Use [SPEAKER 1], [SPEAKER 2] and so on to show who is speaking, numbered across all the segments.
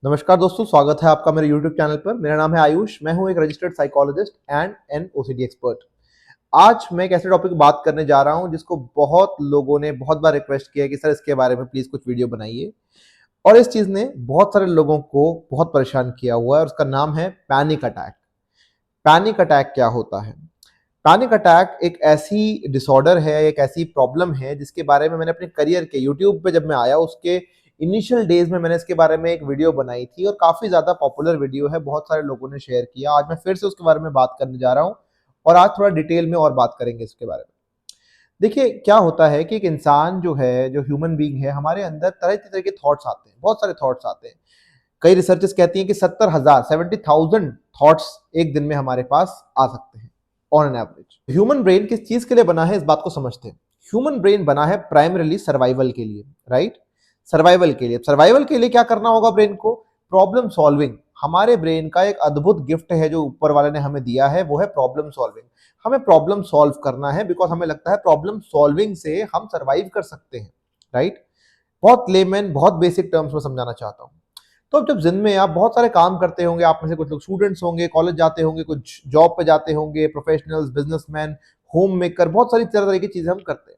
[SPEAKER 1] नमस्कार दोस्तों, स्वागत है आपका मेरे YouTube चैनल पर। मेरा नाम है आयुष। मैं हूं एक registered psychologist and an OCD expert. आज मैं एक ऐसे टॉपिक पर बात करने जा रहा हूं जिसको बहुत लोगों ने बहुत बार रिक्वेस्ट किया है कि सर इसके बारे में प्लीज कुछ वीडियो बनाइए। और इस चीज ने बहुत सारे लोगों को बहुत परेशान किया हुआ है और उसका नाम है पैनिक अटैक। पैनिक अटैक क्या होता है? पैनिक अटैक एक ऐसी डिसऑर्डर है, एक ऐसी प्रॉब्लम है जिसके बारे में मैंने अपने करियर के यूट्यूब पे जब मैं आया उसके इनिशियल डेज में मैंने इसके बारे में एक वीडियो बनाई थी और काफी ज्यादा पॉपुलर वीडियो है, बहुत सारे लोगों ने शेयर किया। आज मैं फिर से उसके बारे में बात करने जा रहा हूँ और आज थोड़ा डिटेल में और बात करेंगे इसके बारे में। देखिए क्या होता है कि एक इंसान जो है, जो ह्यूमन बीइंग है, हमारे अंदर तरह तरह के थॉट्स आते हैं, बहुत सारे थॉट्स आते हैं। कई रिसर्चेस कहती हैं कि 70,000 थॉट्स एक दिन में हमारे पास आ सकते हैं on an average. Human brain किस चीज के लिए बना है इस बात को समझते हैं। ह्यूमन ब्रेन बना है प्राइमरीली सर्वाइवल के लिए, राइट? सर्वाइवल के लिए क्या करना होगा ब्रेन को? Problem solving. हमारे ब्रेन का एक अद्भुत गिफ्ट है जो ऊपर वाले ने हमें दिया है, वो है प्रॉब्लम सॉल्विंग। हमें प्रॉब्लम सॉल्व करना है बिकॉज हमें लगता है प्रॉब्लम सॉल्विंग से हम सर्वाइव कर सकते हैं, राइट? बहुत लेमैन, बहुत बेसिक टर्म्स में समझाना चाहता हूं। तो अब जब जिंदगी में आप बहुत सारे काम करते होंगे, आप में से कुछ लोग स्टूडेंट्स होंगे, कॉलेज जाते होंगे, कुछ जॉब पे जाते होंगे, प्रोफेशनल्स, बिजनेसमैन, होम मेकर, बहुत सारी तरह तरह की चीजें हम करते हैं।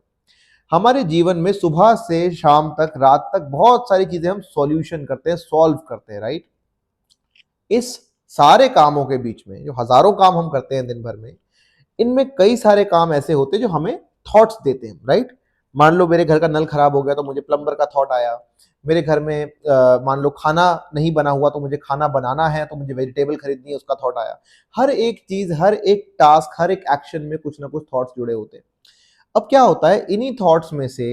[SPEAKER 1] हमारे जीवन में सुबह से शाम तक, रात तक बहुत सारी चीजें हम सॉल्यूशन करते हैं, सॉल्व करते हैं, राइट? इस सारे कामों के बीच में जो हजारों काम हम करते हैं दिन भर में, इनमें कई सारे काम ऐसे होते हैं जो हमें थॉट्स देते हैं, राइट? मान लो मेरे घर का नल खराब हो गया तो मुझे प्लम्बर का थॉट आया। मेरे घर में मान लो खाना नहीं बना हुआ तो मुझे खाना बनाना है, तो मुझे वेजिटेबल खरीदनी है, उसका थॉट आया। हर एक चीज, हर एक टास्क, हर एक एक्शन में कुछ ना कुछ थॉट्स जुड़े होते हैं। अब क्या होता है, इन्हीं थॉट्स में से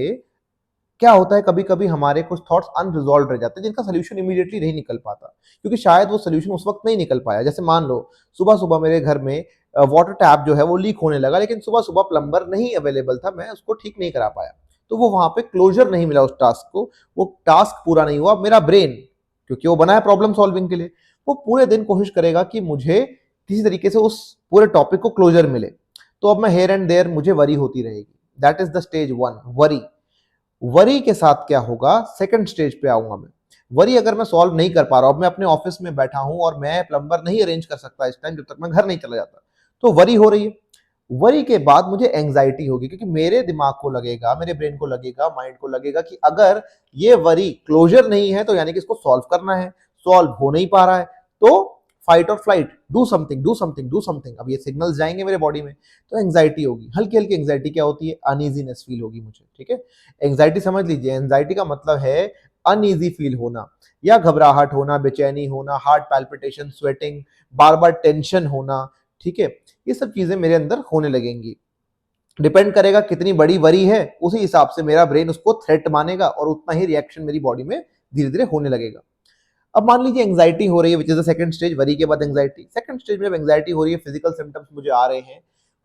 [SPEAKER 1] क्या होता है, कभी कभी हमारे कुछ थॉट्स अनरिजॉल्व रह जाते हैं जिनका सोल्यूशन इमीडिएटली नहीं निकल पाता, क्योंकि शायद वो सोल्यूशन उस वक्त नहीं निकल पाया। जैसे मान लो सुबह सुबह मेरे घर में वाटर टैप जो है वो लीक होने लगा, लेकिन सुबह सुबह प्लम्बर नहीं अवेलेबल था, मैं उसको ठीक नहीं करा पाया, तो वो वहां पे क्लोजर नहीं मिला उस टास्क को, वो टास्क पूरा नहीं हुआ। मेरा ब्रेन, क्योंकि वो बना है प्रॉब्लम सॉल्विंग के लिए, वो पूरे दिन कोशिश करेगा कि मुझे किसी तरीके से उस पूरे टॉपिक को क्लोजर मिले। तो अब मैं हेयर एंड देयर मुझे वरी होती रहेगी। That is the stage one, worry. Worry के साथ क्या होगा, सेकंड स्टेज पे आऊंगा मैं। वरी अगर मैं सॉल्व नहीं कर पा रहा हूं, अब मैं अपने ऑफिस में बैठा हूं और मैं प्लम्बर नहीं अरेंज कर सकता इस टाइम जब तक मैं घर नहीं चला जाता, तो वरी हो रही है। वरी के बाद मुझे एंग्जाइटी होगी, क्योंकि मेरे दिमाग को लगेगा, मेरे ब्रेन को लगेगा, माइंड को लगेगा कि अगर ये वरी क्लोजर नहीं है तो यानी कि इसको सॉल्व करना है, सॉल्व हो नहीं पा रहा है, तो फाइट और flight, do something, do something, do something. अब ये सिग्नल्स जाएंगे मेरे बॉडी में, तो एंग्जाइटी होगी। हल्की हल्की एंग्जाइटी क्या होती है? अनईजीनेस फील होगी मुझे, ठीक है? एंग्जाइटी समझ लीजिए, एंग्जाइटी का मतलब है अनईजी फील होना या घबराहट होना, बेचैनी होना, हार्ट पैल्पिटेशन, स्वेटिंग, बार बार टेंशन होना, ठीक है? ये सब चीजें मेरे अंदर होने लगेंगी। डिपेंड करेगा कितनी बड़ी वरी है, उसी हिसाब से मेरा ब्रेन उसको थ्रेट मानेगा और उतना ही रिएक्शन मेरी बॉडी में धीरे धीरे होने लगेगा। अब मान लीजिए एंग्जाइटी हो रही है, which is the second stage, worry के बाद एंग्जाइटी। सेकंड स्टेज में जब एंग्जाइटी हो रही है, फिजिकल सिम्टम्स मुझे आ रहे हैं।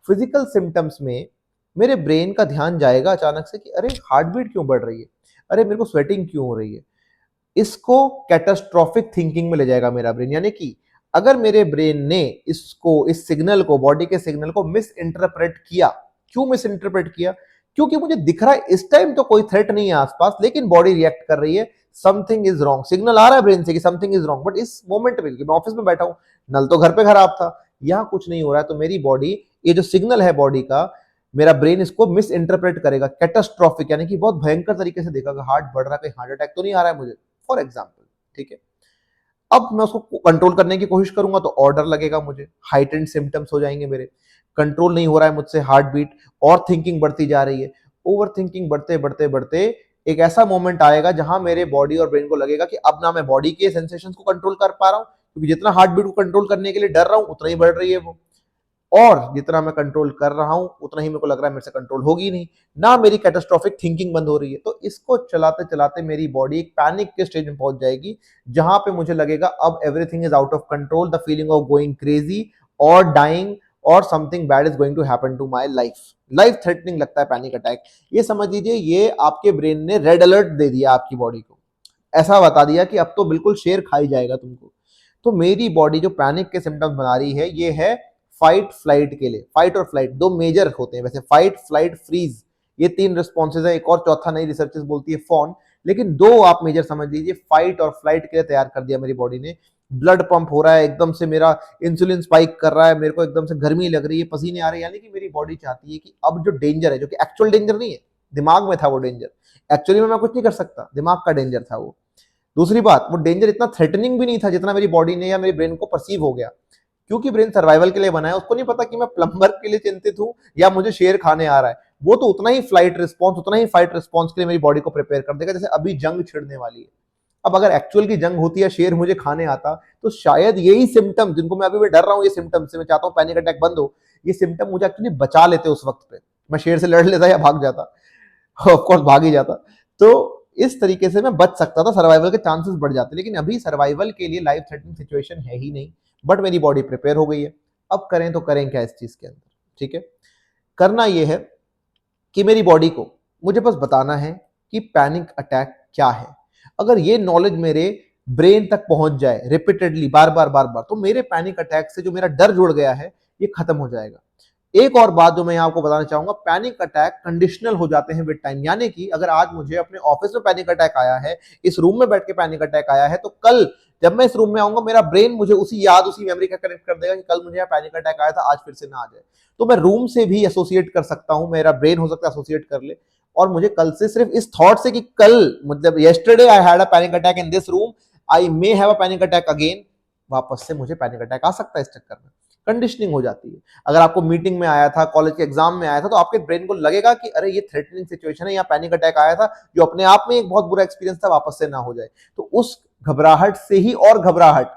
[SPEAKER 1] फिजिकल सिम्टम्स में मेरे ब्रेन का ध्यान जाएगा अचानक से कि अरे हार्ट बीट क्यों बढ़ रही है, अरे मेरे को स्वेटिंग क्यों हो रही है। इसको कैटास्ट्रोफिक थिंकिंग में ले जाएगा मेरा ब्रेन। यानी कि अगर मेरे ब्रेन ने इसको, इस सिग्नल को, बॉडी के सिग्नल को मिस इंटरप्रेट किया। क्यों मिस इंटरप्रेट किया? क्योंकि मुझे दिख रहा है इस टाइम तो कोई थ्रेट नहीं है आसपास, लेकिन बॉडी रिएक्ट कर रही है, समथिंग इज रॉन्ग। सिग्नल आ रहा है ब्रेन से कि समथिंग इज रॉन्ग, बट इस मोमेंट में, मैं ऑफिस में बैठा हूं, नल तो घर पे खराब था, यहां कुछ नहीं हो रहा है, तो मेरी बॉडी, ये जो सिग्नल है बॉडी का, मेरा ब्रेन इसको मिस इंटरप्रेट करेगा, कैटास्ट्रोफिक, यानी कि बहुत भयंकर तरीके से देखेगा, हार्ट बढ़ रहा है, कहीं हार्ट अटैक तो नहीं आ रहा है मुझे, फॉर एग्जाम्पल, ठीक है? अब मैं उसको कंट्रोल करने की कोशिश करूंगा तो और डर लगेगा मुझे, हाइटेंड सिम्टम्स हो जाएंगे मेरे, कंट्रोल नहीं हो रहा है मुझसे हार्ट बीट, और थिंकिंग बढ़ती जा रही है। ओवर थिंकिंग बढ़ते बढ़ते बढ़ते एक ऐसा मोमेंट आएगा जहां मेरे बॉडी और ब्रेन को लगेगा कि अब ना मैं बॉडी के सेंसेशंस को कंट्रोल कर पा रहा हूं, क्योंकि जितना हार्ट बीट को कंट्रोल करने के लिए डर रहा हूं उतना ही बढ़ रही है वो, और जितना मैं कंट्रोल कर रहा हूं उतना ही मेरे को लग रहा है मेरे से कंट्रोल होगी नहीं, ना मेरी कैटास्ट्रोफिक थिंकिंग बंद हो रही है। तो इसको चलाते चलाते मेरी बॉडी एक पैनिक के स्टेज में पहुंच जाएगी, जहां पे मुझे लगेगा अब everything is out of control, the feeling of going crazy और डाइंग, और something bad is going to happen to my life. Life threatening लगता है पैनिक अटैक। ये समझ लीजिए, ये आपके ब्रेन ने रेड अलर्ट दे दिया आपकी बॉडी को, ऐसा बता दिया कि अब तो बिल्कुल शेर खाई जाएगा तुमको। तो मेरी बॉडी जो पैनिक के सिम्टम्स बना रही है, ये है फाइट फ्लाइट के लिए। फाइट और फ्लाइट दो मेजर होते हैं वैसे, फाइट फ्लाइट फ्रीज, ये तीन रिस्पॉन्सेज है, एक और चौथा नई रिसर्चेस बोलती है फॉन, लेकिन दो आप मेजर समझ लीजिए, फाइट और फ्लाइट के लिए तैयार कर दिया मेरी बॉडी ने। ब्लड पंप हो रहा है, एकदम से मेरा इंसुलिन स्पाइक कर रहा है, मेरे को एकदम से गर्मी लग रही है, पसीने आ रहे हैं, यानी कि मेरी बॉडी चाहती है कि अब जो डेंजर है, जो कि एक्चुअल डेंजर नहीं है, दिमाग में था वो डेंजर, एक्चुअली में मैं कुछ नहीं कर सकता, दिमाग का डेंजर था वो। दूसरी बात, वो डेंजर इतना थ्रेटनिंग भी नहीं था जितना मेरी बॉडी ने या मेरे ब्रेन को परसीव हो गया, क्योंकि ब्रेन सर्वाइवल के लिए बना है। उसको नहीं पता कि मैं प्लम्बर के लिए चिंतित हूं या मुझे शेर खाने आ रहा है। वो तो उतना ही फ्लाइट रिस्पॉन्स, उतना ही फाइट रिस्पॉन्स के लिए मेरी बॉडी को प्रिपेयर कर देगा, जैसे अभी जंग छिड़ने वाली है। अब अगर एक्चुअल की जंग होती है, शेर मुझे खाने आता, तो शायद यही सिम्टम जिनको मैं अभी भी डर रहा हूं, ये सिम्टम से मैं चाहता हूं पैनिक अटैक बंद हो, ये सिम्टम मुझे एक्चुअली बचा लेते उस वक्त पे, मैं शेर से लड़ लेता या भाग जाता, ऑफकोर्स भाग ही जाता। तो इस तरीके से मैं बच सकता था, सर्वाइवल के चांसेस बढ़ जाते। लेकिन अभी सर्वाइवल के लिए लाइफ थ्रेटनिंग सिचुएशन है ही नहीं, बट मेरी बॉडी प्रिपेयर हो गई है। अब करें तो करें क्या इस चीज के अंदर? ठीक है, करना यह है कि मेरी बॉडी को मुझे बस बताना है कि पैनिक अटैक क्या है। अगर ये नॉलेज मेरे ब्रेन तक पहुंच जाए रिपीटेडली, बार बार बार बार, तो मेरे पैनिक अटैक से जो मेरा डर जुड़ गया है ये खत्म हो जाएगा। एक और बात जो मैं आपको बताना चाहूंगा, पैनिक अटैक कंडीशनल हो जाते हैं विद टाइम। यानी कि अगर आज मुझे अपने ऑफिस में पैनिक अटैक आया है, इस रूम में बैठ के पैनिक अटैक आया है, तो कल जब मैं इस रूम में आऊंगा, मेरा ब्रेन मुझे उसी याद, उसी मेमोरी का कनेक्ट कर देगा कि कल मुझे यहाँ पैनिक अटैक आया था, आज फिर से ना आ जाए। तो मैं रूम से भी एसोसिएट कर सकता हूं, मेरा ब्रेन हो सकता है एसोसिएट कर ले, और मुझे कल से सिर्फ इस थॉट से कि कल, मतलब yesterday I had a panic attack in this room, I may have a panic attack again, वापस से मुझे पैनिक अटैक आ सकता है इस चक्कर में। कंडीशनिंग हो जाती है। अगर आपको मीटिंग में आया था, कॉलेज के एग्जाम में आया था, तो आपके ब्रेन को लगेगा कि अरे ये थ्रेटनिंग सिचुएशन है, यहाँ पैनिक अटैक आया था, जो अपने आप में एक बहुत बुरा एक्सपीरियंस था, वापस से ना हो जाए। तो उस घबराहट से ही और घबराहट,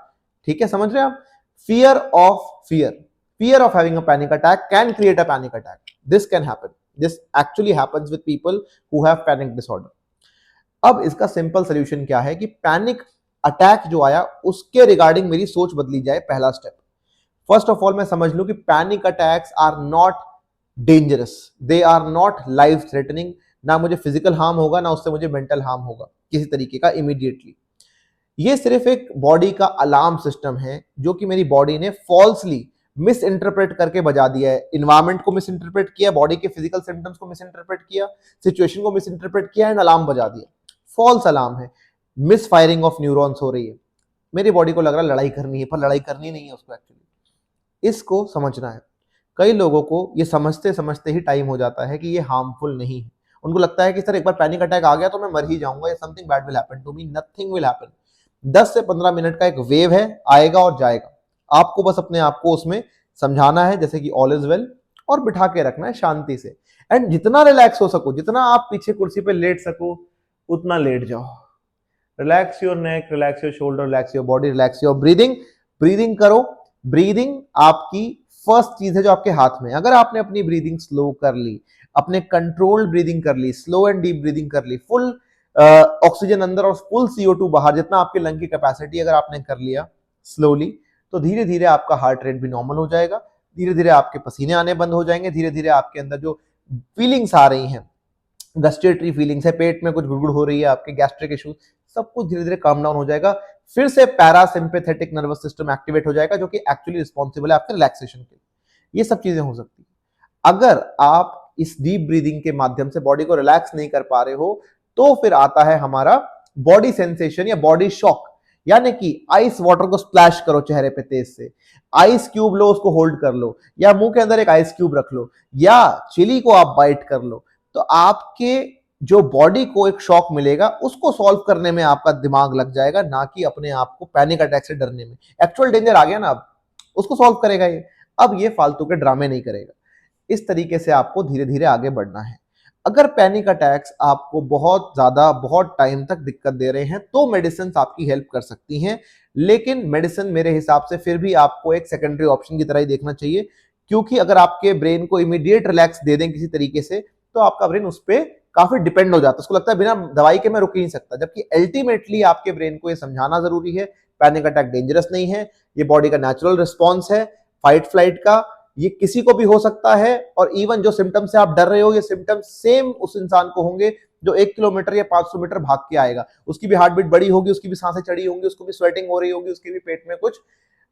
[SPEAKER 1] ठीक है, समझ रहे हैं आप? Fear of fear, fear of having a panic attack can create a panic attack. This can happen. This actually happens with people who have panic disorder. अब इसका सिंपल सोल्यूशन क्या है कि पैनिक अटैक जो आया उसके रिगार्डिंग मेरी सोच बदली जाए। पहला स्टेप, फर्स्ट ऑफ ऑल मैं समझ लूं कि panic attacks are not dangerous, they are not life threatening. ना मुझे फिजिकल हार्म होगा, ना उससे मुझे मेंटल हार्म होगा किसी तरीके का इमीडिएटली। ये सिर्फ एक बॉडी का अलार्म सिस्टम है जो कि मेरी बॉडी ने फॉल्सली मिस इंटरप्रेट करके बजा दिया है। इन्वायरमेंट को मिस इंटरप्रेट किया, बॉडी के फिजिकल सिम्टम्स को मिस इंटरप्रेट किया, सिचुएशन को मिस इंटरप्रेट किया एंड अलार्म बजा दिया। फॉल्स अलार्म है, मिस फायरिंग ऑफ न्यूरॉन्स हो रही है। मेरी बॉडी को लग रहा है लड़ाई करनी है, पर लड़ाई करनी नहीं है उसको एक्चुअली। इसको समझना है। कई लोगों को ये समझते समझते ही टाइम हो जाता है कि ये हार्मफुल नहीं है। उनको लगता है कि सर एक बार पैनिक अटैक आ गया तो मैं मर ही जाऊंगा, या something bad will happen to me. Nothing will happen. 10 से 15 मिनट का एक वेव है, आएगा और जाएगा। आपको बस अपने आप को उसमें समझाना है, जैसे कि ऑल इज वेल, और बिठा के रखना है शांति से। एंड जितना रिलैक्स हो सको, जितना आप पीछे कुर्सी पे लेट सको, उतना लेट जाओ। Relax your neck, relax your shoulder, relax your body, relax your breathing. Breathing करो। ब्रीदिंग आपकी फर्स्ट चीज है जो आपके हाथ में। अगर आपने अपनी ब्रीदिंग स्लो कर ली, अपने कंट्रोल्ड ब्रीदिंग कर ली, स्लो एंड डीप ब्रीदिंग कर ली, फुल ऑक्सीजन अंदर और फुल CO2 बाहर, जितना आपके लंग की कैपेसिटी अगर आपने कर लिया स्लोली, तो धीरे धीरे आपका हार्ट रेट भी नॉर्मल हो जाएगा। धीरे धीरे आपके पसीने आने बंद हो जाएंगे। धीरे धीरे आपके अंदर जो फीलिंग्स आ रही हैं, गस्टेटरी फीलिंग्स है, पेट में कुछ गुड़गुड़ हो रही है, आपके गैस्ट्रिक इश्यूज, सब कुछ धीरे धीरे काम डाउन हो जाएगा। फिर से पैरासिम्पैथेटिक नर्वस सिस्टम एक्टिवेट हो जाएगा, जो कि एक्चुअली रिस्पॉन्सिबल है आपके रिलैक्सेशन के। ये सब चीजें हो सकती है। अगर आप इस डीप ब्रीदिंग के माध्यम से बॉडी को रिलैक्स नहीं कर पा रहे हो, तो फिर आता है हमारा बॉडी सेंसेशन या बॉडी शॉक। यानी कि आइस वाटर को स्प्लैश करो चेहरे पे तेज से, आइस क्यूब लो, उसको होल्ड कर लो, या मुंह के अंदर एक आइस क्यूब रख लो, या चिली को आप बाइट कर लो। तो आपके जो बॉडी को एक शॉक मिलेगा, उसको सॉल्व करने में आपका दिमाग लग जाएगा, ना कि अपने आप को पैनिक अटैक से डरने में। एक्चुअल डेंजर आ गया ना, अब उसको सॉल्व करेगा ये। अब ये फालतू के ड्रामे नहीं करेगा। इस तरीके से आपको धीरे धीरे आगे बढ़ना है। अगर पैनिक अटैक्स आपको बहुत ज्यादा, बहुत टाइम तक दिक्कत दे रहे हैं, तो मेडिसिन आपकी हेल्प कर सकती हैं। लेकिन मेडिसिन मेरे हिसाब से फिर भी आपको एक सेकेंडरी ऑप्शन की तरह ही देखना चाहिए, क्योंकि अगर आपके ब्रेन को इमीडिएट रिलैक्स दे दें किसी तरीके से, तो आपका ब्रेन उस पर काफी डिपेंड हो जाता है। उसको लगता है बिना दवाई के मैं रुक ही नहीं सकता। जबकि अल्टीमेटली आपके ब्रेन को यह समझाना जरूरी है, पैनिक अटैक डेंजरस नहीं है, ये बॉडी का नेचुरल रिस्पॉन्स है फाइट फ्लाइट का। ये किसी को भी हो सकता है, और इवन जो सिम्टम से आप डर रहे हो, ये सिम्टम सेम उस इंसान को होंगे जो 1 किलोमीटर या 500 मीटर भाग के आएगा। उसकी भी हार्ट बीट बड़ी होगी, उसकी भी सांसें चढ़ी होंगी, उसको भी स्वेटिंग हो रही होगी, उसके भी पेट में कुछ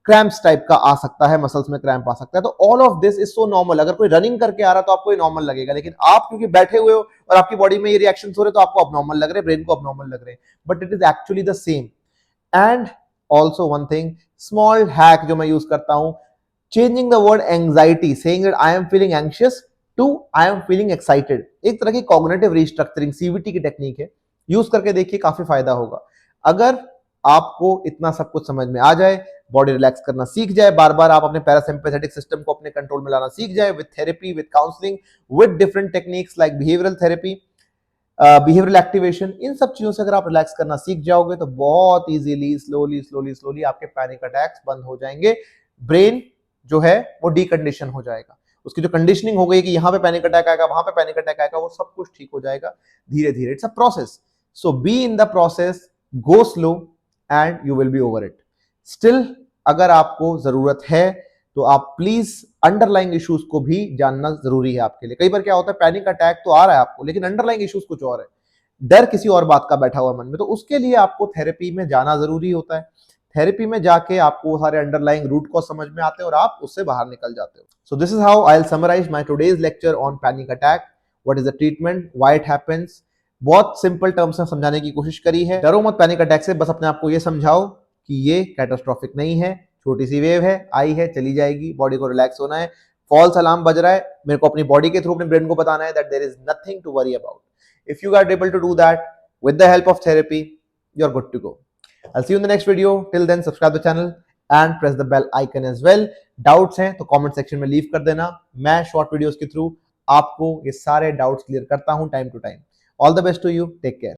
[SPEAKER 1] क्रैम्प्स टाइप का आ सकता है, मसल्स में क्रैम्प आ सकता है। तो all of this is so normal. अगर कोई रनिंग करके आ रहा है तो आपको ये नॉर्मल लगेगा, लेकिन आप क्योंकि बैठे हुए हो और आपकी बॉडी में ये रिएक्शन हो रहे तो आपको अबनॉर्मल लग रहे हैं, ब्रेन को अबनॉर्मल लग रहे हैं, but it is actually the same. And also one thing, small hack जो मैं यूज करता हूं, changing the word anxiety, saying that I am feeling anxious to I am feeling excited. एक तरह की कॉग्निटिव रिस्ट्रक्चरिंग, सीबीटी की technique है, use करके देखिए, काफी फायदा होगा। अगर आपको इतना सब कुछ समझ में आ जाए, बॉडी रिलैक्स करना सीख जाए, बार बार आप अपने पैरासिम्पैथेटिक सिस्टम को अपने कंट्रोल में लाना सीख जाए, with therapy, with counselling, with different techniques like behavioural therapy, behavioural activation, इन सब चीजों से अगर आप रिलैक्स करना सीख जाओगे तो बहुत इजीली, स्लोली स्लोली स्लोली आपके पैनिक अटैक्स बंद हो जाएंगे। ब्रेन जो है वो डीकंडीशन हो जाएगा, उसकी जो कंडीशनिंग हो गई कि यहां पे पैनिक अटैक आएगा, वहां पे पैनिक अटैक आएगा, वो सब कुछ ठीक हो जाएगा धीरे धीरे। It's a process, so be in the process, go slow and you will be over it. Still अगर आपको जरूरत है तो आप प्लीज अंडरलाइंग इश्यूज को भी जानना जरूरी है आपके लिए। कई बार क्या होता है, पैनिक अटैक तो आ रहा है आपको, लेकिन अंडरलाइंग इश्यूज कुछ और है, डर किसी और बात का बैठा हुआ मन में, तो उसके लिए आपको थेरेपी में जाना जरूरी होता है। थेरेपी में जाके आपको वो सारे अंडरलाइंग रूट को समझ में आते हैं और आप उससे बाहर निकल जाते हो। So this is how I will summarise my today's lecture on panic attack, what is the treatment, why it happens. बहुत सिंपल टर्म्स में समझाने की कोशिश करी है। डरो मत पैनिक अटैक से, बस अपने आप को ये समझाओ कि ये कैटास्ट्रोफिक नहीं है, छोटी सी वेव है, आई है, चली जाएगी, बॉडी को रिलैक्स होना है। फॉल्स अलार्म बज रहा है, मेरे को अपनी बॉडी के थ्रू अपने ब्रेन को बताना है that there is nothing to worry about. If you are able to do that with the help of therapy, you're good to go. I'll see you in the next video. Till then, subscribe the channel and press the bell icon as well. Doubts हैं तो comment section में leave कर देना, मैं short videos के through आपको ये सारे doubts clear करता हूँ time to time. All the best to you. Take care.